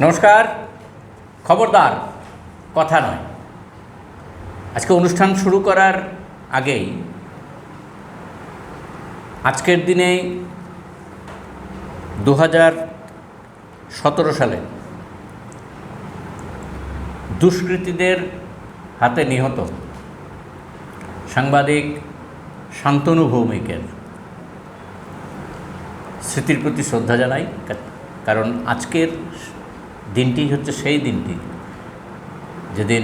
নমস্কার। খবরদার কথা নয়। আজকে অনুষ্ঠান শুরু করার আগেই আজকের দিনে 2017 সালে দুষ্কৃতীদের হাতে নিহত সাংবাদিক শান্তনু ভৌমিকের স্মৃতির প্রতি শ্রদ্ধা জানাই। কারণ আজকের দিনটি হচ্ছে সেই দিনটি যেদিন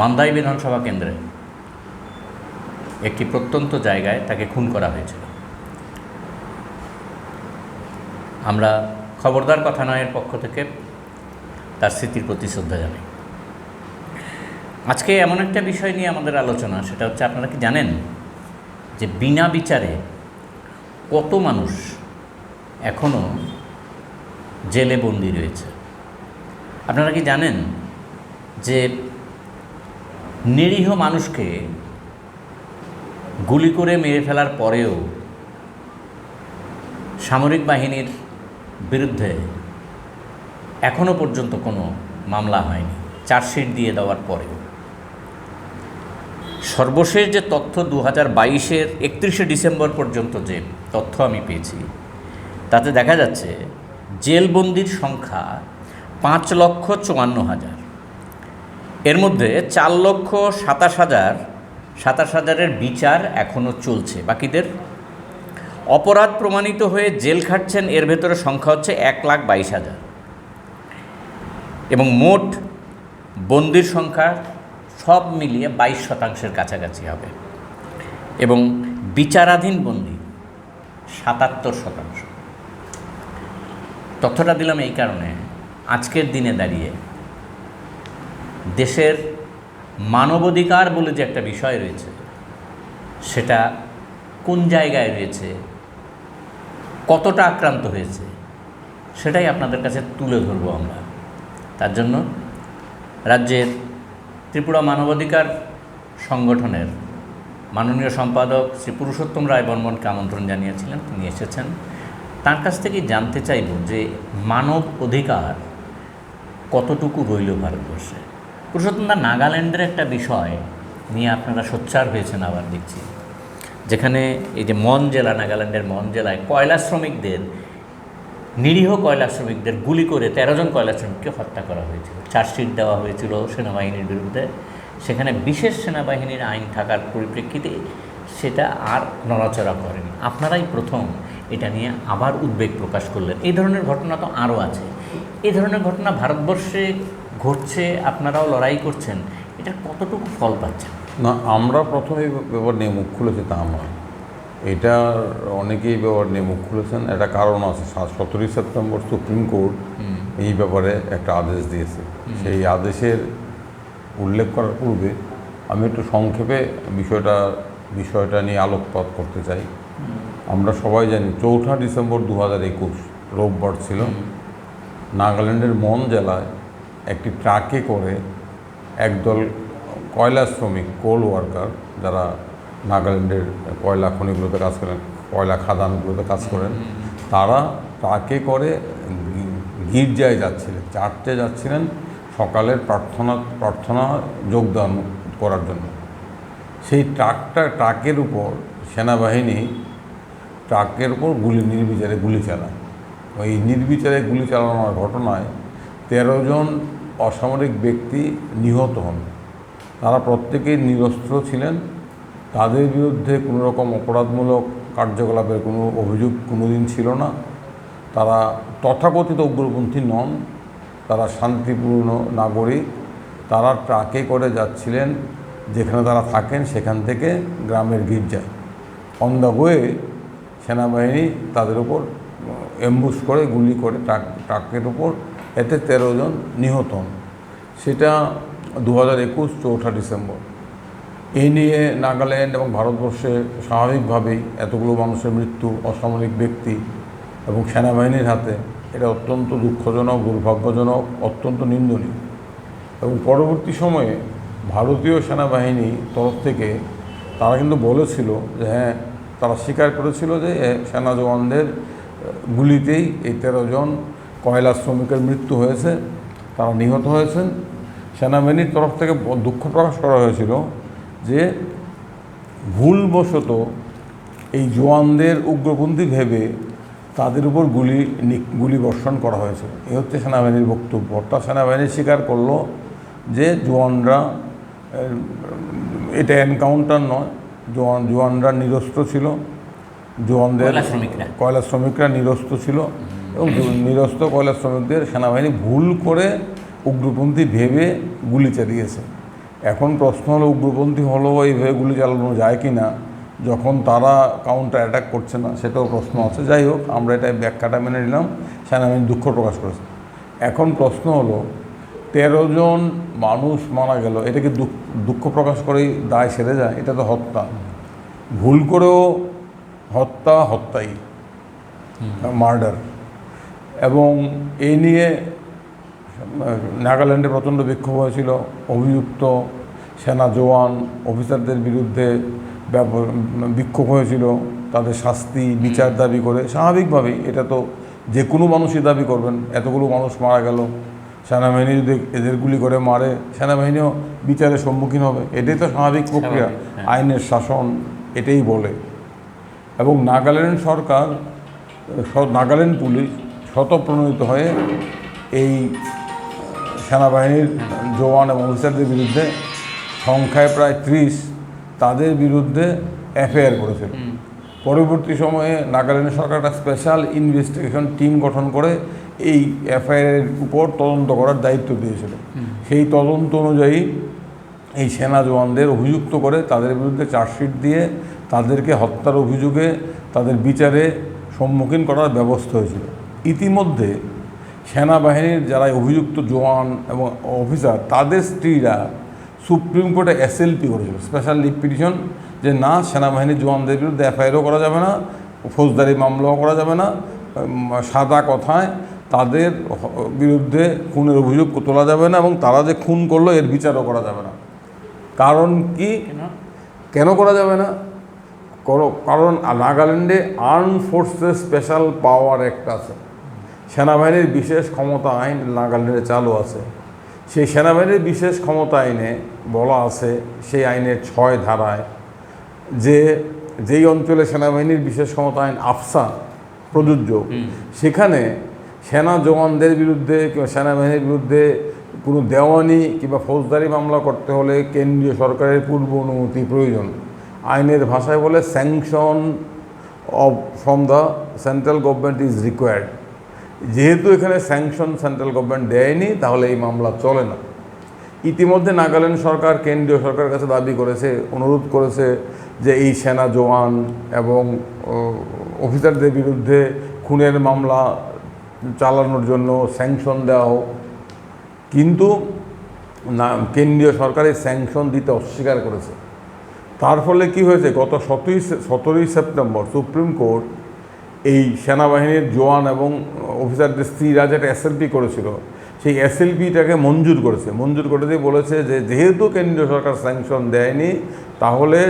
মান্দাই বিধানসভা কেন্দ্রে একটি প্রত্যন্ত জায়গায় তাকে খুন করা হয়েছিল। আমরা খবরদার কথা নয়ের পক্ষ থেকে তার স্মৃতির প্রতি শ্রদ্ধা জানাই। আজকে এমন একটা বিষয় নিয়ে আমাদের আলোচনা, সেটা হচ্ছে, আপনারা কি জানেন যে বিনা বিচারে কত মানুষ এখনও জেলে বন্দী রয়েছে? আপনারা কি জানেন যে নিরীহ মানুষকে গুলি করে মেরে ফেলার পরেও সামরিক বাহিনীর বিরুদ্ধে এখনও পর্যন্ত কোনো মামলা হয়নি, চার্জশিট দিয়ে দেওয়ার পরেও? সর্বশেষ যে তথ্য 2022-এর 31শে ডিসেম্বর পর্যন্ত যে তথ্য আমি পেয়েছি, তাতে দেখা যাচ্ছে জেলবন্দির সংখ্যা 5,54,000। এর মধ্যে 4,27,000-এর বিচার এখনও চলছে। বাকিদের অপরাধ প্রমাণিত হয়ে জেল খাটছেন, এর ভেতরে সংখ্যা হচ্ছে 1,22,000। এবং মোট বন্দির সংখ্যা সব মিলিয়ে 22% কাছাকাছি হবে। এবং বিচারাধীন বন্দি 77%। তথ্যটা দিলাম এই কারণে, আজকের দিনে দাঁড়িয়ে দেশের মানবাধিকার বলে যে একটা বিষয় রয়েছে, সেটা কোন জায়গায় রয়েছে, কতটা আক্রান্ত হয়েছে, সেটাই আপনাদের কাছে তুলে ধরবো আমরা। তার জন্য রাজ্যের ত্রিপুরা মানবাধিকার সংগঠনের মাননীয় সম্পাদক শ্রী পুরুষোত্তম রায় বর্মনকে আমন্ত্রণ জানিয়েছিলেন, তিনি এসেছেন। তার কাছ থেকে জানতে চাইব যে মানব অধিকার কতটুকু রইল ভারতবর্ষে। পুরুষোত্তমদা, নাগাল্যান্ডের একটা বিষয় নিয়ে আপনারা সোচ্চার হয়েছেন আবার দেখছি, যেখানে এই যে মন জেলা, নাগাল্যান্ডের মন জেলায় নিরীহ কয়লা শ্রমিকদের গুলি করে 13 জন কয়লা শ্রমিককে হত্যা করা হয়েছিল। চার্জশিট দেওয়া হয়েছিল সেনাবাহিনীর বিরুদ্ধে। সেখানে বিশেষ সেনাবাহিনীর আইন থাকার পরিপ্রেক্ষিতে সেটা আর নড়াচড়া করেনি। আপনারাই প্রথম এটা নিয়ে আবার উদ্বেগ প্রকাশ করলেন। এই ধরনের ঘটনা তো আরও আছে। এই ধরনের ঘটনা ভারতবর্ষে ঘটছে, আপনারাও লড়াই করছেন, এটার কতটুকু ফল পাচ্ছেন? না, আমরা প্রথমে ব্যাপার নিয়ে মুখ খুলেছি তা নয়। এটার অনেকেই ব্যাপার নিয়ে মুখ খুলেছেন। একটা কারণ আছে। 17ই সেপ্টেম্বর সুপ্রিম কোর্ট এই ব্যাপারে একটা আদেশ দিয়েছে। সেই আদেশের উল্লেখ করার পূর্বে আমি একটু সংক্ষেপে বিষয়টা নিয়ে আলোকপাত করতে চাই। আমরা সবাই জানি 4 ডিসেম্বর 2021 রোববার ছিল। নাগাল্যান্ডের মন জেলায় একটি ট্রাকে করে একদল কয়লা শ্রমিক, কোল ওয়ার্কার, যারা নাগাল্যান্ডের কয়লা খনিগুলোতে কাজ করেন, কয়লা খাদানগুলোতে কাজ করেন, তারা ট্রাকে করে গির্জায় যাচ্ছিলেন, চার্চে যাচ্ছিলেন সকালের প্রার্থনা যোগদান করার জন্য। সেই ট্রাকের উপর সেনাবাহিনী ট্রাকের উপর নির্বিচারে গুলি চালায়। ওই নির্বিচারে গুলি চালানোর ঘটনায় 13 জন অসামরিক ব্যক্তি নিহত হন। তারা প্রত্যেকেই নিরস্ত্র ছিলেন। তাদের বিরুদ্ধে কোনো রকম অপরাধমূলক কার্যকলাপের কোনো অভিযোগ কোনোদিন ছিল না। তারা তথাকথিত উগ্রপন্থী নন, তারা শান্তিপূর্ণ নাগরিক। তারা ট্রাকে করে যাচ্ছিলেন যেখানে তারা থাকেন, সেখান থেকে গ্রামের গির্জায়। অন দ্য ওয়ে সেনাবাহিনী তাদের উপর অ্যাম্বুশ করে গুলি করে ট্রাকের উপর, এতে 13 জন নিহত হন। সেটা 2021 4 ডিসেম্বর। এই নিয়ে নাগাল্যান্ড এবং ভারতবর্ষে স্বাভাবিকভাবেই এতগুলো মানুষের মৃত্যু, অসামরিক ব্যক্তি এবং সেনাবাহিনীর হাতে, এটা অত্যন্ত দুঃখজনক, দুর্ভাগ্যজনক, অত্যন্ত নিন্দনীয়। এবং পরবর্তী সময়ে ভারতীয় সেনাবাহিনী তরফ থেকে তারা কিন্তু বলেছিল যে হ্যাঁ, তারা স্বীকার করেছিল যে সেনা জওয়ানদের গুলিতেই এই 13 জন কয়লা শ্রমিকের মৃত্যু হয়েছে, তারা নিহত হয়েছেন। সেনাবাহিনীর তরফ থেকে দুঃখ প্রকাশ করা হয়েছিল যে ভুলবশত এই জওয়ানদের উগ্রপন্থী ভেবে তাদের উপর গুলি বর্ষণ করা হয়েছে। এই হচ্ছে সেনাবাহিনীর বক্তব্য। অর্থাৎ সেনাবাহিনী স্বীকার করলো যে জওয়ানরা, এটা এনকাউন্টার নয়, জওয়ানরা নিরস্ত্র ছিল, জওয়ানদের কয়লা শ্রমিকরা নিরস্ত্র ছিল এবং নিরস্ত্র কয়লা শ্রমিকদের সেনাবাহিনী ভুল করে উগ্রপন্থী ভেবে গুলি চালিয়েছে। এখন প্রশ্ন হলো, উগ্রপন্থী হলেও এইভাবে গুলি চালানো যায় কি না যখন তারা কাউন্টার অ্যাটাক করছে না, সেটাও প্রশ্ন আছে। যাই হোক, আমরা এটা ব্যাখ্যাটা মেনে নিলাম, সেনাবাহিনী দুঃখ প্রকাশ করেছে। এখন প্রশ্ন হলো, 13 জন মানুষ মারা গেল, এটা কি দুঃখ প্রকাশ করেই দায় সেরে যায়? এটা তো হত্যা। ভুল করেও হত্যাই, মার্ডার। এবং এই নিয়ে নাগাল্যান্ডে প্রচণ্ড বিক্ষোভ হয়েছিল। অভিযুক্ত সেনা জওয়ান অফিসারদের বিরুদ্ধে বিক্ষোভ হয়েছিল, তাদের শাস্তি বিচার দাবি করে। স্বাভাবিকভাবেই এটা তো যে কোনো মানুষই দাবি করবেন, এতগুলো মানুষ মারা গেল, সেনাবাহিনী যদি এদের গুলি করে মারে, সেনাবাহিনীও বিচারের সম্মুখীন হবে। এটাই তো স্বাভাবিক প্রক্রিয়া, আইনের শাসন এটাই বলে। এবং নাগাল্যান্ড সরকার, নাগাল্যান্ড পুলিশ স্বতঃপ্রণোদিত হয়ে এই সেনাবাহিনীর জওয়ান এবং অফিসারদের বিরুদ্ধে, সংখ্যায় প্রায় 30, তাদের বিরুদ্ধে এফআইআর করেছিল। পরবর্তী সময়ে নাগাল্যান্ড সরকার একটা স্পেশাল ইনভেস্টিগেশন টিম গঠন করে এই এফআইআরের উপর তদন্ত করার দায়িত্ব দিয়েছিল। সেই তদন্ত অনুযায়ী এই সেনা জওয়ানদের অভিযুক্ত করে তাদের বিরুদ্ধে চার্জশিট দিয়ে তাদেরকে হত্যার অভিযোগে তাদের বিচারে সম্মুখীন করার ব্যবস্থা হয়েছিল। ইতিমধ্যে সেনাবাহিনীর যারা অভিযুক্ত জওয়ান এবং অফিসার, তাদের স্ত্রীরা সুপ্রিম কোর্টে এসএলপি করেছিল, স্পেশাল লিভ পিটিশন, যে না, সেনাবাহিনীর জওয়ানদের বিরুদ্ধে এফআইআরও করা যাবে না, ফৌজদারি মামলাও করা যাবে না, সাদা কথায় তাদের বিরুদ্ধে খুনের অভিযোগ তোলা যাবে না এবং তারা যে খুন করলো এর বিচারও করা যাবে না। কারণ কি, কেন করা যাবে না? কারণ নাগাল্যান্ডে armed forces special power act আছে, সেনাবাহিনীর বিশেষ ক্ষমতা আইন নাগাল্যান্ডে চালু আছে। সেই সেনাবাহিনীর বিশেষ ক্ষমতা আইনে বলা আছে, সেই আইনের 6 ধারায়, যেই অঞ্চলে সেনাবাহিনীর বিশেষ ক্ষমতা আইন আফসা প্রযোজ্য, সেখানে সেনা জওয়ানদের বিরুদ্ধে কিংবা সেনাবাহিনীর বিরুদ্ধে কোনো দেওয়ানি কিংবা ফৌজদারি মামলা করতে হলে কেন্দ্রীয় সরকারের পূর্ব অনুমতি প্রয়োজন। আইনের ভাষায় বলে sanction from the central government is required. যেহেতু এখানে স্যাংশন সেন্ট্রাল গভর্নমেন্ট দেয়নি, তাহলে এই মামলা চলে না। ইতিমধ্যে নাগাল্যান্ড সরকার কেন্দ্রীয় সরকারের কাছে দাবি করেছে, অনুরোধ করেছে যে এই সেনা জওয়ান এবং অফিসারদের বিরুদ্ধে খুনের মামলা চালানোর জন্য স্যাংশন দেওয়া হোক। কিন্তু না, কেন্দ্রীয় সরকার এই স্যাংশন দিতে অস্বীকার করেছে। তার ফলে কি হয়েছে, গত 17ই সেপ্টেম্বর সুপ্রিম কোর্ট এই সেনাবাহিনীর জওয়ান এবং অফিসারদের স্ত্রীরা যেটা এসএলপি করেছিল, সেই এসএলপিটাকে মঞ্জুর করে দিয়ে বলেছে যে যেহেতু কেন্দ্রীয় সরকার স্যাংশন দেয়নি, তাহলে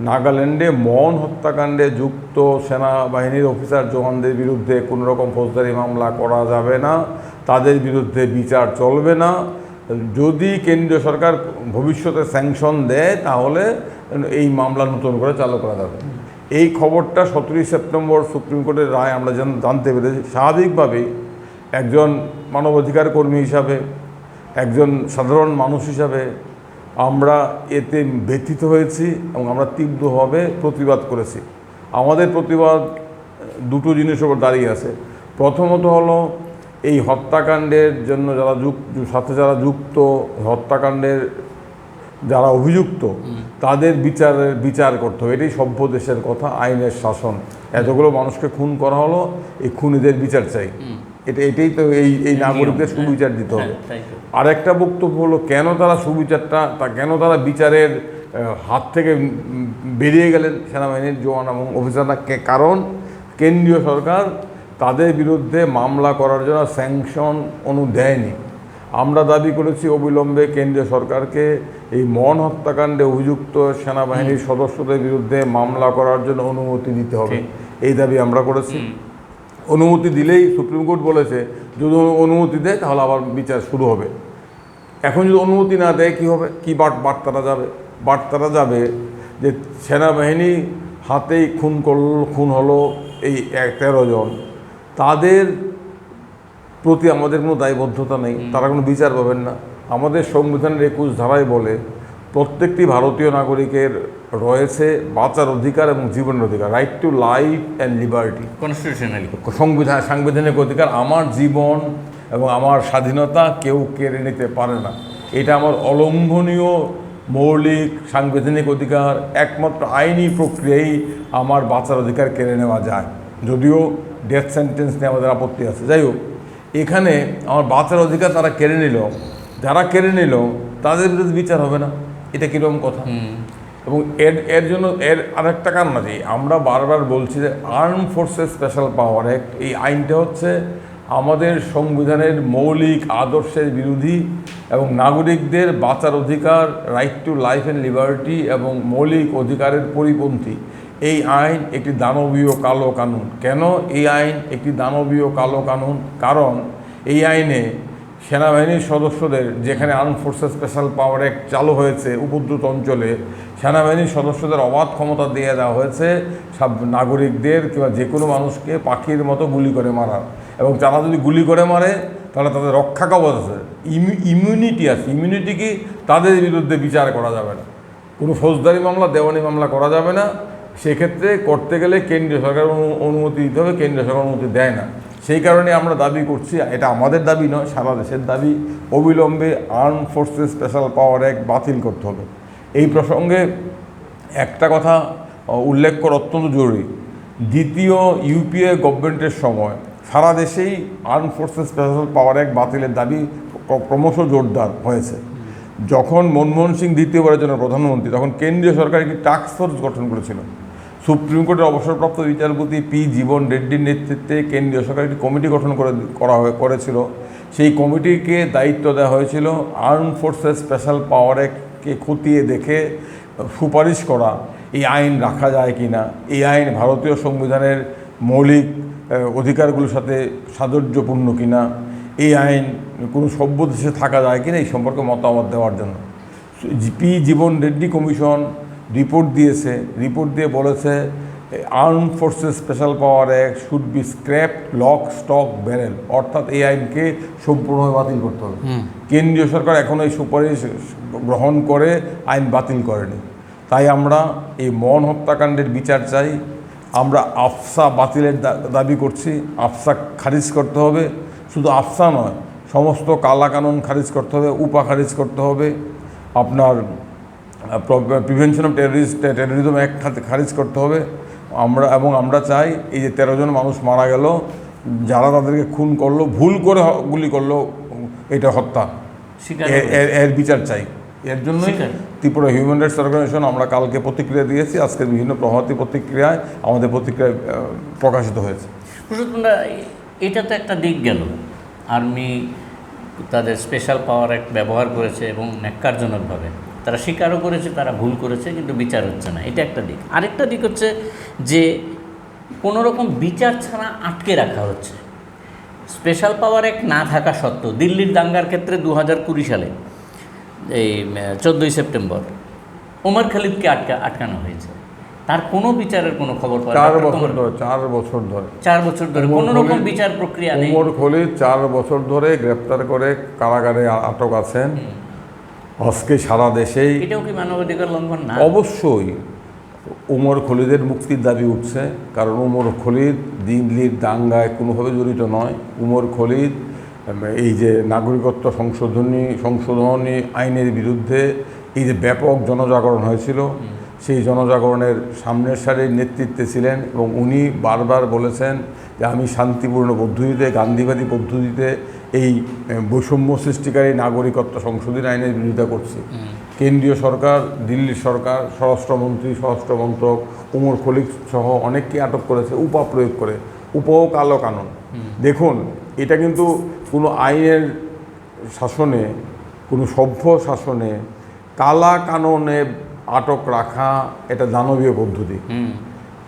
নাগাল্যান্ডে মন হত্যাকাণ্ডে যুক্ত সেনাবাহিনীর অফিসার জওয়ানদের বিরুদ্ধে কোনো রকম ফৌজদারি মামলা করা যাবে না, তাদের বিরুদ্ধে বিচার চলবে না। যদি কেন্দ্রীয় সরকার ভবিষ্যতে স্যাংশন দেয়, তাহলে এই মামলা নতুন করে চালু করা যাবে। এই খবরটা 17ই সেপ্টেম্বর সুপ্রিম কোর্টের রায় আমরা জানতে পেরেছি। স্বাভাবিকভাবেই একজন মানবাধিকার কর্মী হিসাবে, একজন সাধারণ মানুষ হিসাবে আমরা এতে ব্যথিত হয়েছি এবং আমরা তীব্রভাবে প্রতিবাদ করেছি। আমাদের প্রতিবাদ দুটো জিনিসের উপর দাঁড়িয়ে আছে। প্রথমত হলো, এই হত্যাকাণ্ডের জন্য যারা যুক্ত, হত্যাকাণ্ডের যারা অভিযুক্ত, তাদের বিচার করতে হবে। এটাই সভ্য দেশের কথা, আইনের শাসন। এতগুলো মানুষকে খুন করা হলো, এই খুনিদের বিচার চাই। এটাই তো এই নাগরিকদের সুবিচার দিতে হবে। আরেকটা বক্তব্য হলো, কেন তারা বিচারের হাত থেকে বেরিয়ে গেলেন সেনাবাহিনীর জওয়ান এবং অফিসাররা? কারণ কেন্দ্রীয় সরকার তাদের বিরুদ্ধে মামলা করার জন্য স্যাংশন দেয়নি। আমরা দাবি করেছি অবিলম্বে কেন্দ্রীয় সরকারকে এই মন হত্যাকাণ্ডে অভিযুক্ত সেনাবাহিনীর সদস্যদের বিরুদ্ধে মামলা করার জন্য অনুমতি দিতে হবে, এই দাবি আমরা করেছি। অনুমতি দিলেই সুপ্রিম কোর্ট বলেছে যদি অনুমতি দেয় তাহলে আবার বিচার শুরু হবে। এখন যদি অনুমতি না দেয় কী হবে? কী বার্তাটা যাবে? বার্তাটা যাবে যে সেনাবাহিনী হাতেই খুন হলো এই 13 জন, তাদের প্রতি আমাদের কোনো দায়বদ্ধতা নেই, তারা কোনো বিচার পাবেন না। আমাদের সংবিধানের 21 ধারায় বলে প্রত্যেকটি ভারতীয় নাগরিকের রয়েছে বাঁচার অধিকার এবং জীবনের অধিকার, right to life and liberty, constitutionally সাংবিধানিক অধিকার। আমার জীবন এবং আমার স্বাধীনতা কেউ কেড়ে নিতে পারে না, এটা আমার অলঙ্ঘনীয় মৌলিক সাংবিধানিক অধিকার। একমাত্র আইনি প্রক্রিয়ায় আমার বাঁচার অধিকার কেড়ে নেওয়া যায়, যদিও ডেথ সেন্টেন্স নিয়ে আমাদের আপত্তি আছে। যাই হোক, এখানে আমার বাঁচার অধিকার তারা কেড়ে নিল, যারা কেড়ে নিল তাদের বিরুদ্ধে বিচার হবে না, এটা কীরকম কথা? এবং এর জন্য আরেকটা কারণ আছে, আমরা বারবার বলছি যে arm forces special power act, এই আইনটা হচ্ছে আমাদের সংবিধানের মৌলিক আদর্শের বিরোধী এবং নাগরিকদের বাঁচার অধিকার, right to life and liberty এবং মৌলিক অধিকারের পরিপন্থী। এই আইন একটি দানবীয় কালো কানুন। কেন এই আইন একটি দানবীয় কালো কানুন? কারণ এই আইনে সেনাবাহিনীর সদস্যদের, যেখানে arm forces special power act চালু হয়েছে উপদ্রুত অঞ্চলে, সেনাবাহিনীর সদস্যদের অবাধ ক্ষমতা দিয়ে দেওয়া হয়েছে সব নাগরিকদের কিংবা যে কোনো মানুষকে পাখির মতো গুলি করে মারার, এবং যারা যদি গুলি করে মারে তাহলে তাদের রক্ষা কবচ আছে, ইমিউনিটি আছে। ইমিউনিটি কি? তাদের বিরুদ্ধে বিচার করা যাবে না, কোনো ফৌজদারি মামলা, দেওয়ানি মামলা করা যাবে না। সেক্ষেত্রে করতে গেলে কেন্দ্রীয় সরকার অনুমতি দিতে হবে, কেন্দ্রীয় সরকার অনুমতি দেয় না। সেই কারণে আমরা দাবি করছি, এটা আমাদের দাবি নয়, সারা দেশের দাবি, অবিলম্বে arm forces special power act বাতিল করতে হবে। এই প্রসঙ্গে একটা কথা উল্লেখ করা অত্যন্ত জরুরি। দ্বিতীয় ইউপিএ গভর্নমেন্টের সময় সারা দেশেই arm forces special power act বাতিলের দাবি ক্রমশ জোরদার হয়েছে। যখন মনমোহন সিং দ্বিতীয়বারের জন্য প্রধানমন্ত্রী, তখন কেন্দ্রীয় সরকার একটি টাস্ক ফোর্স গঠন করেছিল। সুপ্রিম কোর্টের অবসরপ্রাপ্ত বিচারপতি পি জীবন রেড্ডির নেতৃত্বে কেন্দ্রীয় সরকার একটি কমিটি গঠন করেছিল। সেই কমিটিকে দায়িত্ব দেওয়া হয়েছিল আর্ম ফোর্সেস স্পেশাল পাওয়ার অ্যাক্টকে খতিয়ে দেখে সুপারিশ করা, এই আইন রাখা যায় কি না, এই আইন ভারতীয় সংবিধানের মৌলিক অধিকারগুলোর সাথে সাদৃশ্যপূর্ণ কিনা, এই আইন কোনো সভ্য দেশে থাকা যায় কিনা, এই সম্পর্কে মতামত দেওয়ার জন্য পি জীবন রেড্ডি কমিশন রিপোর্ট দিয়েছে। রিপোর্ট দিয়ে বলেছে arm forces special power act should be scrap lock stock barrel, অর্থাৎ এই আইনকে সম্পূর্ণভাবে বাতিল করতে হবে। কেন্দ্রীয় সরকার এখনও এই সুপারিশ গ্রহণ করে আইন বাতিল করেনি। তাই আমরা এই মন হত্যাকাণ্ডের বিচার চাই। আমরা আফসা বাতিলের দাবি করছি, আফসা খারিজ করতে হবে। শুধু আফসা নয়, সমস্ত কালা কানুন খারিজ করতে হবে, উপা খারিজ করতে হবে, আপনার প্রিভেনশন অফ টেররিজম অ্যাক্ট খারিজ করতে হবে। আমরা চাই এই যে 13 জন মানুষ মারা গেল, যারা তাদেরকে খুন করলো, ভুল করে গুলি করলো, এটা হত্যা, এর বিচার চাই। এর জন্য ত্রিপুরা হিউম্যান রাইটস অর্গানাইজেশন আমরা কালকে প্রতিক্রিয়া দিয়েছি, আজকের বিভিন্ন প্রভাতী প্রতিক্রিয়ায় আমাদের প্রতিক্রিয়া প্রকাশিত হয়েছে। এটা তো একটা দিক গেল, আর্মি তাদের স্পেশাল পাওয়ার অ্যাক্ট ব্যবহার করেছে এবং ন্যাক্কারজনকভাবে তারা স্বীকারও করেছে তারা ভুল করেছে, কিন্তু বিচার হচ্ছে না, এটা একটা দিক। আরেকটা দিক হচ্ছে যে কোনোরকম বিচার ছাড়া আটকে রাখা হচ্ছে। স্পেশাল পাওয়ার অ্যাক্ট না থাকা সত্ত্বেও দিল্লির দাঙ্গার ক্ষেত্রে 2020 সালে এই 14ই সেপ্টেম্বর ওমর খালিদকে আটকানো হয়েছে, তার কোনো বিচারের কোনো খবর পাওয়া 4 বছর ধরে কোনো রকম বিচার প্রক্রিয়া নেই। ওমর খালিদ 4 বছর ধরে গ্রেপ্তার করে কারাগারে আটক আছেন। আজকে সারা দেশেই এটাও কি মানবাধিকার লঙ্ঘন না? অবশ্যই ওমর খালিদের মুক্তির দাবি উঠছে, কারণ ওমর খালিদ দিল্লির দাঙ্গায় কোনোভাবে জড়িত নয়। ওমর খালিদ এই যে নাগরিকত্ব সংশোধনী আইনের বিরুদ্ধে এই যে ব্যাপক জনজাগরণ হয়েছিল, সেই জনজাগরণের সামনের সারির নেতৃত্বে ছিলেন এবং উনি বারবার বলেছেন যে আমি শান্তিপূর্ণ পদ্ধতিতে, গান্ধীবাদী পদ্ধতিতে এই বৈষম্য সৃষ্টিকারী নাগরিকত্ব সংশোধনী আইনের বিরোধিতা করছি। কেন্দ্রীয় সরকার, দিল্লির সরকার, স্বরাষ্ট্রমন্ত্রী, স্বরাষ্ট্র মন্ত্রক ওমর খালিদ সহ অনেককে আটক করেছে উপা প্রয়োগ করে, উপও কালো কানুন। দেখুন, এটা কিন্তু কোনো আইনের শাসনে, কোনো সভ্য শাসনে কালা কানুনে আটক রাখা এটা দানবীয় পদ্ধতি।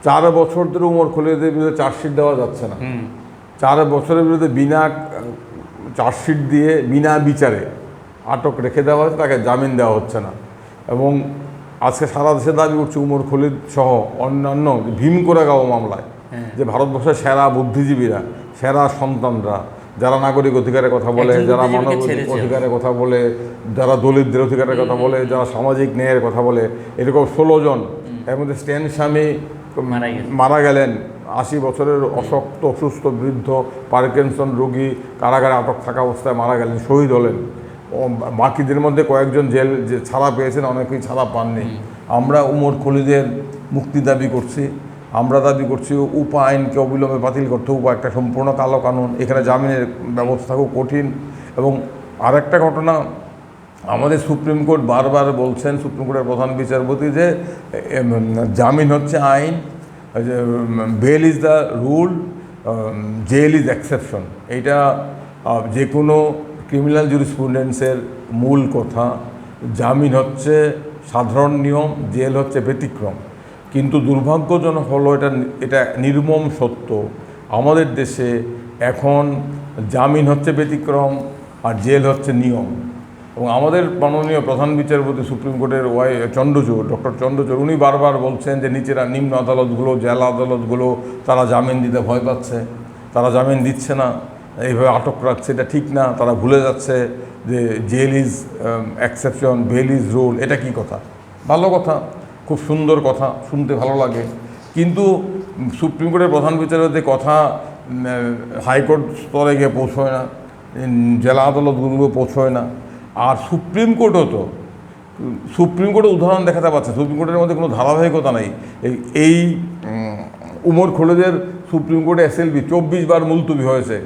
4 বছর ধরে ওমর খালিদের বিরুদ্ধে চার্জশিট দেওয়া যাচ্ছে না, 4 বছরের বিরুদ্ধে বিনা চার্জশিট দিয়ে বিনা বিচারে আটক রেখে দেওয়া হয়েছে, তাকে জামিন দেওয়া হচ্ছে না। এবং আজকে সারা দেশে দাবি উঠছে উমর খলিদ সহ অন্যান্য ভীম কোরেগাঁও মামলায় যে ভারতবর্ষের সেরা বুদ্ধিজীবীরা, সেরা সন্তানরা, যারা নাগরিক অধিকারের কথা বলে, যারা মানব অধিকারের কথা বলে, যারা দলিতদের অধিকারের কথা বলে, যারা সামাজিক ন্যায়ের কথা বলে, এরকম 16 জন, এর মধ্যে স্ট্যান স্বামী মারা গেলেন, 80 বছরের অশক্ত অসুস্থ বৃদ্ধ পার্কিনসন রোগী কারাগারে আটক থাকা অবস্থায় মারা গেলেন, শহীদ হলেন। বাকিদের মধ্যে কয়েকজন জেল যে ছাড়া পেয়েছেন, অনেকেই ছাড়া পাননি। আমরা উমর খলিদের মুক্তি দাবি করছি। আমরা দাবি করছি উপা আইনকে অবিলম্বে বাতিল করতে। উপা একটা সম্পূর্ণ কালো কানুন, এখানে জামিনের ব্যবস্থা খুব কঠিন। এবং আরেকটা ঘটনা, আমাদের সুপ্রিম কোর্ট বারবার বলছেন, সুপ্রিম কোর্টের প্রধান বিচারপতি, যে জামিন হচ্ছে আইন, bail is the rule, jail is exception. এইটা যে কোনো ক্রিমিনাল জুরিসপ্রুডেন্সের মূল কথা। জামিন হচ্ছে সাধারণ নিয়ম, জেল হচ্ছে ব্যতিক্রম। কিন্তু দুর্ভাগ্যজনক হলো এটা নির্মম সত্য, আমাদের দেশে এখন জামিন হচ্ছে ব্যতিক্রম আর জেল হচ্ছে নিয়ম। এবং আমাদের মাননীয় প্রধান বিচারপতি সুপ্রিম কোর্টের চন্দ্রচূড়, ডক্টর চন্দ্রচূড়, উনি বারবার বলছেন যে নিম্ন আদালতগুলো, জেলা আদালতগুলো তারা জামিন দিতে ভয় পাচ্ছে, তারা জামিন দিচ্ছে না, এইভাবে আটক রাখছে, এটা ঠিক না। তারা ভুলে যাচ্ছে যে jail is exception, bail is rule. এটা কি কথা? ভালো কথা, খুব সুন্দর কথা, শুনতে ভালো লাগে। কিন্তু সুপ্রিম কোর্টের প্রধান বিচারপতির কথা হাইকোর্ট স্তরে গিয়ে পৌঁছয় না, জেলা আদালতগুলো পৌঁছয় না। আর সুপ্রিম কোর্টও তো, সুপ্রিম কোর্টের উদাহরণ দেখাতে পারছে, সুপ্রিম কোর্টের মধ্যে কোনো ধারাবাহিকতা নেই। এই উমর খলিদের সুপ্রিম কোর্টে SLB 24 বার মুলতবি হয়েছে।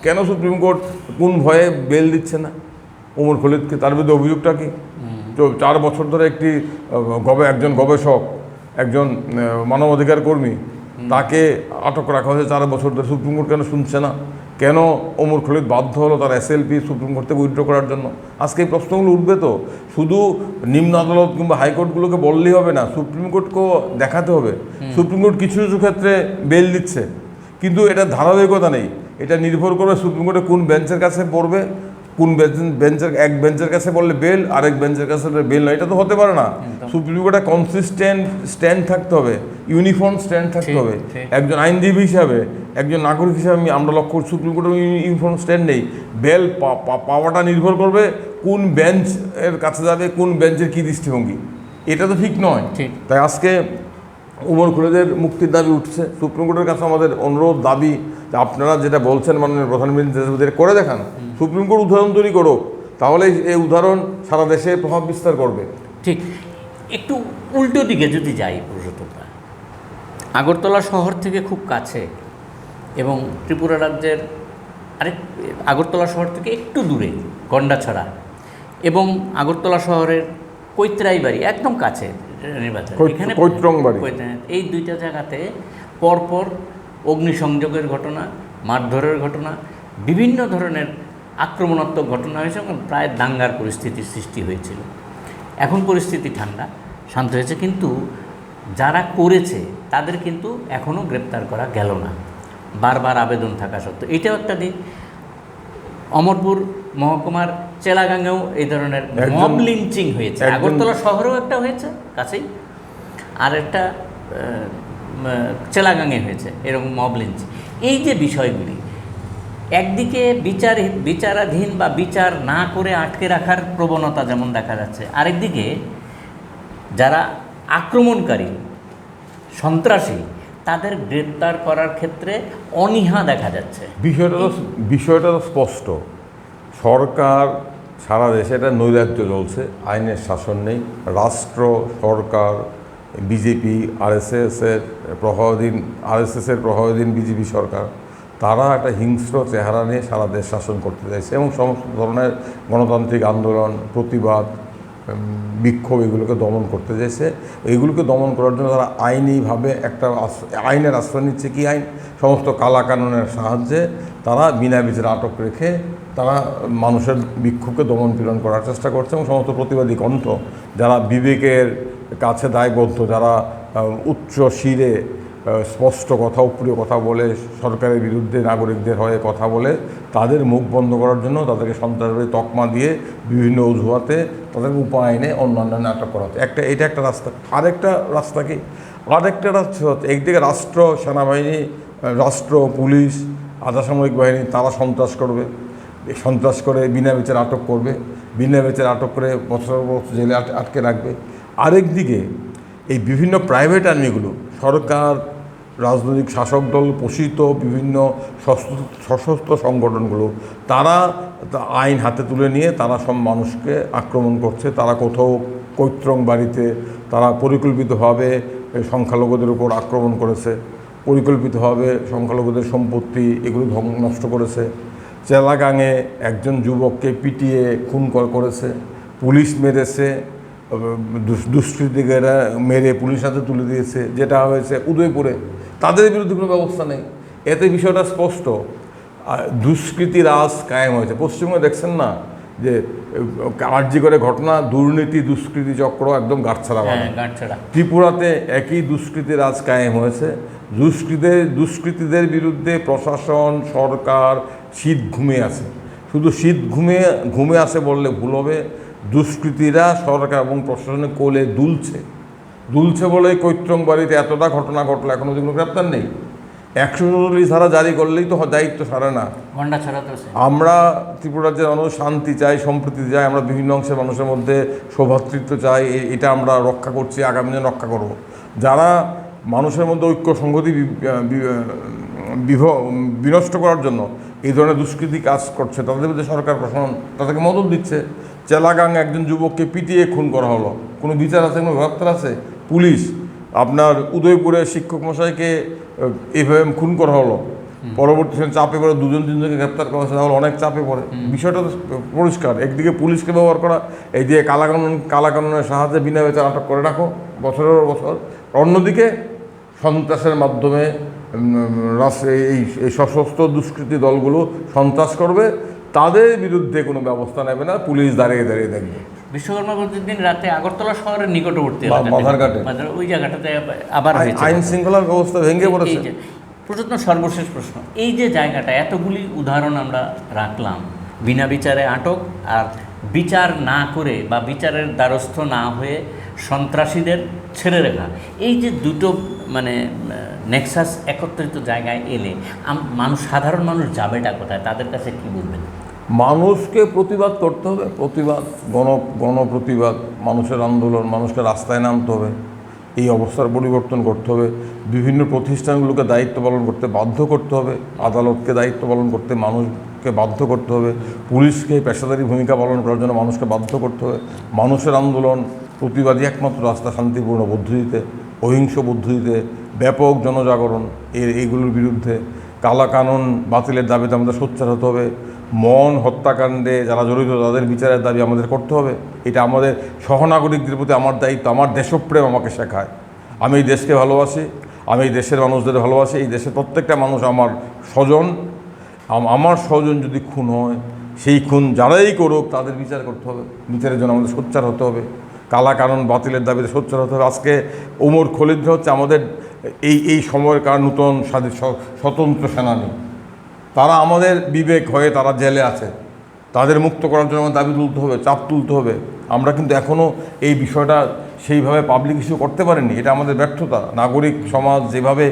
কেন সুপ্রিম কোর্ট কোন ভয়ে বেল দিচ্ছে না উমর খলিদকে? তার বিরুদ্ধে অভিযোগটা কি? 4 বছর ধরে একজন গবেষক, একজন মানবাধিকার কর্মী, তাকে আটক রাখা হয়েছে 4 বছর ধরে। সুপ্রিম কোর্ট কেন শুনছে না? কেন ওমর খলিদ বাধ্য হলো তার SLP সুপ্রিম কোর্ট থেকে উইথড্র করার জন্য? আজকে এই প্রশ্নগুলো উঠবে তো। শুধু নিম্ন আদালত কিংবা হাইকোর্টগুলোকে বললেই হবে না, সুপ্রিম কোর্টকেও দেখাতে হবে। সুপ্রিম কোর্ট কিছু কিছু ক্ষেত্রে বেল দিচ্ছে, কিন্তু এটা ধারাবাহিকতা নেই। এটা নির্ভর করবে সুপ্রিম কোর্টে কোন বেঞ্চের কাছে পড়বে, কোন এক বেঞ্চের কাছে বললে বেল, আরেক বেঞ্চের কাছে বেল নয়, এটা তো হতে পারে না। সুপ্রিম কোর্টে কনসিস্টেন্ট স্ট্যান্ড থাকতে হবে, ইউনিফর্ম স্ট্যান্ড থাকতে হবে। একজন আইনজীবী হিসাবে, একজন নাগরিক হিসাবে আমরা লক্ষ্য করি সুপ্রিম কোর্টের ইউনিফর্ম স্ট্যান্ড নেই। বেল পাওয়াটা নির্ভর করবে কোন বেঞ্চ এর কাছে যাবে, কোন বেঞ্চের কী দৃষ্টিভঙ্গি, এটা তো ঠিক নয়। তাই আজকে উমর খলিদের মুক্তির দাবি উঠছে। সুপ্রিম কোর্টের কাছে আমাদের অনুরোধ, দাবি, যে আপনারা যেটা বলছেন মাননীয় প্রধান বিচারপতি, করে দেখান। সুপ্রিম কোর্ট উদাহরণ তৈরি করো, তাহলে এই উদাহরণ সারা দেশে প্রভাব বিস্তার করবে। ঠিক। একটু উল্টো দিকে যদি যাই পুরুষোত্তমরা, আগরতলা শহর থেকে খুব কাছে এবং ত্রিপুরা রাজ্যের আগরতলা শহর থেকে একটু দূরে গন্ডাছড়া এবং আগরতলা শহরের কৈত্রাইবাড়ি একদম কাছে নির্বাচন, এখানে কৈত্রংবাড়ি, এই 2টা জায়গাতে পরপর অগ্নিসংযোগের ঘটনা, মারধরের ঘটনা, বিভিন্ন ধরনের আক্রমণাত্মক ঘটনা হয়েছে এবং প্রায় দাঙ্গার পরিস্থিতির সৃষ্টি হয়েছিল। এখন পরিস্থিতি ঠান্ডা, শান্ত হয়েছে, কিন্তু যারা করেছে তাদের কিন্তু এখনও গ্রেপ্তার করা গেল না, বারবার আবেদন থাকা সত্ত্বেও। এটাও একটা দিক। অমরপুর মহকুমার চেলাগাঙ্গেও এই ধরনের মব লিঞ্চিং হয়েছে, আগরতলা শহরেও একটা হয়েছে কাছেই, আর একটা চেলাগাঙ্গে হয়েছে এরকম মব লিঞ্চিং। এই যে বিষয়গুলি, একদিকে বিচারাধীন বা বিচার না করে আটকে রাখার প্রবণতা যেমন দেখা যাচ্ছে, আরেকদিকে যারা আক্রমণকারী, সন্ত্রাসী, তাদের গ্রেপ্তার করার ক্ষেত্রে অনীহা দেখা যাচ্ছে। বিষয়টা তো স্পষ্ট। সরকার সারা দেশে একটা নৈরাজ্য চলছে, আইনের শাসন নেই। রাষ্ট্র, সরকার, বিজেপি, আরএসএসের প্রভাবাধীন বিজেপি সরকার, তারা একটা হিংস্র চেহারা নিয়ে সারা দেশ শাসন করতে চাইছে এবং সমস্ত ধরনের গণতান্ত্রিক আন্দোলন, প্রতিবাদ, বিক্ষোভ, এগুলোকে দমন করতে চাইছে। এইগুলোকে দমন করার জন্য তারা আইনিভাবে একটা আইনের আশ্রয় নিচ্ছে। কি আইন? সমস্ত কালাকানুনের সাহায্যে তারা বিনা বিচারে আটক রেখে তারা মানুষের বিক্ষোভকে দমন পীড়ন করার চেষ্টা করছে। এবং সমস্ত প্রতিবাদী কণ্ঠ, যারা বিবেকের কাছে দায়বদ্ধ, যারা উচ্চ শিরে স্পষ্ট কথা, অপ্রিয় কথা বলে, সরকারের বিরুদ্ধে নাগরিকদের হয়ে কথা বলে তাদের মুখ বন্ধ করার জন্য তাদেরকে সন্ত্রাসবাদী তকমা দিয়ে বিভিন্ন অজুহাতে তাদেরকে উপা আইনে অন্যান্য নাটক করা হচ্ছে। এটা একটা রাস্তা। আরেকটা রাস্তা কি? আরেকটা রাস্তা হচ্ছে একদিকে রাষ্ট্র, সেনাবাহিনী, রাষ্ট্র, পুলিশ, আধাসামরিক বাহিনী তারা সন্ত্রাস করবে, সন্ত্রাস করে বিনা বিচারে আটক করবে, বিনা বিচারে আটক করে বছর বছর জেলে আটকে রাখবে। আরেকদিকে এই বিভিন্ন প্রাইভেট আর্মিগুলো, সরকার, রাজনৈতিক শাসক দল পোষিত বিভিন্ন সশস্ত্র সংগঠনগুলো, তারা আইন হাতে তুলে নিয়ে তারা সব মানুষকে আক্রমণ করছে। তারা কোথাও কৈত্রং বাড়িতে তারা পরিকল্পিতভাবে সংখ্যালঘুদের উপর আক্রমণ করেছে, পরিকল্পিতভাবে সংখ্যালঘুদের সম্পত্তি এগুলো নষ্ট করেছে। চেলাগাঙে একজন যুবককে পিটিয়ে খুন করেছে, পুলিশ মেরেছে, দুষ্কৃতিকেরা মেরে পুলিশ হাতে তুলে দিয়েছে। যেটা হয়েছে উদয়পুরে, তাদের বিরুদ্ধে কোনো ব্যবস্থা নেই। এতে বিষয়টা স্পষ্ট, দুষ্কৃতি রাজ কায়েম হয়েছে। পশ্চিমবঙ্গে দেখছেন না যে আরজি করে ঘটনা, দুর্নীতি দুষ্কৃতি চক্র একদম গাঁটছাড়া। ত্রিপুরাতে একই দুষ্কৃতি রাজ কায়েম হয়েছে। দুষ্কৃতীদের বিরুদ্ধে প্রশাসন, সরকার শীত ঘুমিয়ে আছে। শুধু শীত ঘুমিয়ে আছে বললে ভুল হবে। দুষ্কৃতীরা সরকার এবং প্রশাসনের কোলে দুলছে বলে কৈত্রং বাড়িতে এতটা ঘটনা ঘটলো, এখনও কোনো গ্রেপ্তার নেই। 144 ধারা জারি করলেই তো দায়িত্ব সারে না। আমরা ত্রিপুরা রাজ্যের মানুষ শান্তি চাই, সম্প্রীতি চাই, আমরা বিভিন্ন অংশের মানুষের মধ্যে সৌভ্রাতৃত্ব চাই। এটা আমরা রক্ষা করছি, আগামী দিনে রক্ষা করব। যারা মানুষের মধ্যে ঐক্য সংহতি বিনষ্ট করার জন্য এই ধরনের দুষ্কৃতি কাজ করছে, তাদের বিরুদ্ধে সরকার প্রশাসন তাদেরকে মদত দিচ্ছে। চেলাগাং একজন যুবককে পিটিয়ে খুন করা হলো, কোনো বিচার আছে, কোনো গ্রেপ্তার আছে? পুলিশ আপনার উদয়পুরে শিক্ষক মশাইকে এইভাবে খুন করা হলো, পরবর্তী সময় চাপে পড়ে 2-3জনকে গ্রেপ্তার করা হয়েছে, তাহলে অনেক চাপে পড়ে। বিষয়টা তো পরিষ্কার। একদিকে পুলিশকে ব্যবহার করা, এই যে কালাকানুনের সাহায্যে বিনা বিচারে আটক করে রাখো বছরের বছর, অন্যদিকে সন্ত্রাসের মাধ্যমে এই সশস্ত্র দুষ্কৃতী দলগুলো সন্ত্রাস করবে, তাদের বিরুদ্ধে কোনো ব্যবস্থা নেবে না, পুলিশ দাঁড়িয়ে দেখবে। বিশ্বকর্মা পুজোর দিন রাতে আগরতলা শহরের নিকটবর্তী বাধারঘাটে ওই জায়গাটাতে আবার আইন শৃঙ্খলার ব্যবস্থা ভেঙে পড়েছে। প্রশ্ন, সর্বশেষ প্রশ্ন, এই যে জায়গাটা, এতগুলি উদাহরণ আমরা রাখলাম, বিনা বিচারে আটক আর বিচার না করে বা বিচারের দ্বারস্থ না হয়ে সন্ত্রাসীদের ছেড়ে রেখা, এই যে দুটো মানে নেক্সাস একত্রিত জায়গায় এলে সাধারণ মানুষ যাবেটা কোথায়? তাদের কাছে কি বলবেন? মানুষকে প্রতিবাদ করতে হবে, গণপ্রতিবাদ, মানুষের আন্দোলন, মানুষকে রাস্তায় নামতে হবে, এই অবস্থার পরিবর্তন করতে হবে। বিভিন্ন প্রতিষ্ঠানগুলোকে দায়িত্ব পালন করতে বাধ্য করতে হবে, আদালতকে দায়িত্ব পালন করতে মানুষকে বাধ্য করতে হবে, পুলিশকে পেশাদারি ভূমিকা পালন করার জন্য মানুষকে বাধ্য করতে হবে। মানুষের আন্দোলন, প্রতিবাদী একমাত্র রাস্তা শান্তিপূর্ণ পদ্ধতিতে, অহিংস পদ্ধতিতে, ব্যাপক জনজাগরণ এইগুলোর বিরুদ্ধে। কালাকানুন বাতিলের দাবিতে আমাদের সোচ্চার হতে হবে। মন হত্যাকাণ্ডে যারা জড়িত তাদের বিচারের দাবি আমাদের করতে হবে। এটা আমাদের সহনাগরিকদের প্রতি আমার দায়িত্ব। আমার দেশপ্রেম আমাকে শেখায়। আমি এই দেশকে ভালোবাসি, আমি এই দেশের মানুষদের ভালোবাসি। এই দেশের প্রত্যেকটা মানুষ আমার স্বজন। আমার স্বজন যদি খুন হয়, সেই খুন যারাই করুক তাদের বিচার করতে হবে। বিচারের জন্য আমাদের সোচ্চার হতে হবে। কালাকানুন বাতিলের দাবিতে সোচ্চার হতে হবে। আজকে ওমর খলিদরা হচ্ছে আমাদের এই সময়কার নূতন স্বতন্ত্র সেনানী। তারা আমাদের বিবেক হয়ে তারা জেলে আছে, তাদের মুক্ত করার জন্য আমাদের দাবি তুলতে হবে, চাপ তুলতে হবে। আমরা কিন্তু এখনও এই বিষয়টা সেইভাবে পাবলিক ইস্যু করতে পারিনি, এটা আমাদের ব্যর্থতা। নাগরিক সমাজ যেভাবে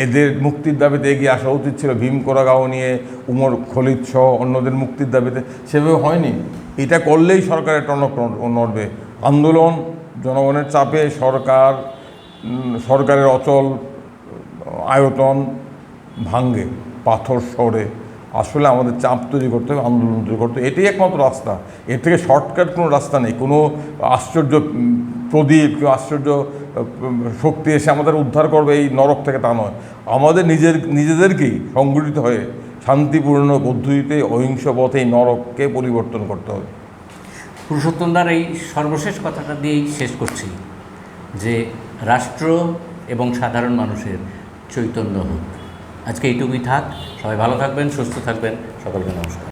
এদের মুক্তির দাবিতে এগিয়ে আসা উচিত ছিল, ভীম কোরেগাঁও নিয়ে উমর খলিদ সহ অন্যদের মুক্তির দাবিতে, সেভাবে হয়নি। এটা করলেই সরকারের টনক নড়বে। আন্দোলন, জনগণের চাপে সরকারের অচল আয়তন ভাঙ্গে, পাথর সরে। আসলে আমাদের চাপ তৈরি করতে হবে, আন্দোলন তৈরি করতে হবে। এটাই একমাত্র রাস্তা। এর থেকে শর্টকাট কোনো রাস্তা নেই। কোনো আশ্চর্য প্রদীপ, কেউ আশ্চর্য শক্তি এসে আমাদের উদ্ধার করবে এই নরক থেকে, তা নয়। আমাদের নিজেদেরকেই সংগঠিত হয়ে শান্তিপূর্ণ পদ্ধতিতে অহিংস পথে এই নরককে পরিবর্তন করতে হবে। পুরুষোত্তমদার এই সর্বশেষ কথাটা দিয়েই শেষ করছি যে রাষ্ট্র এবং সাধারণ মানুষের চৈতন্য হোক। আজকে এইটুকুই থাক। সবাই ভালো থাকবেন, সুস্থ থাকবেন। সকলকে নমস্কার।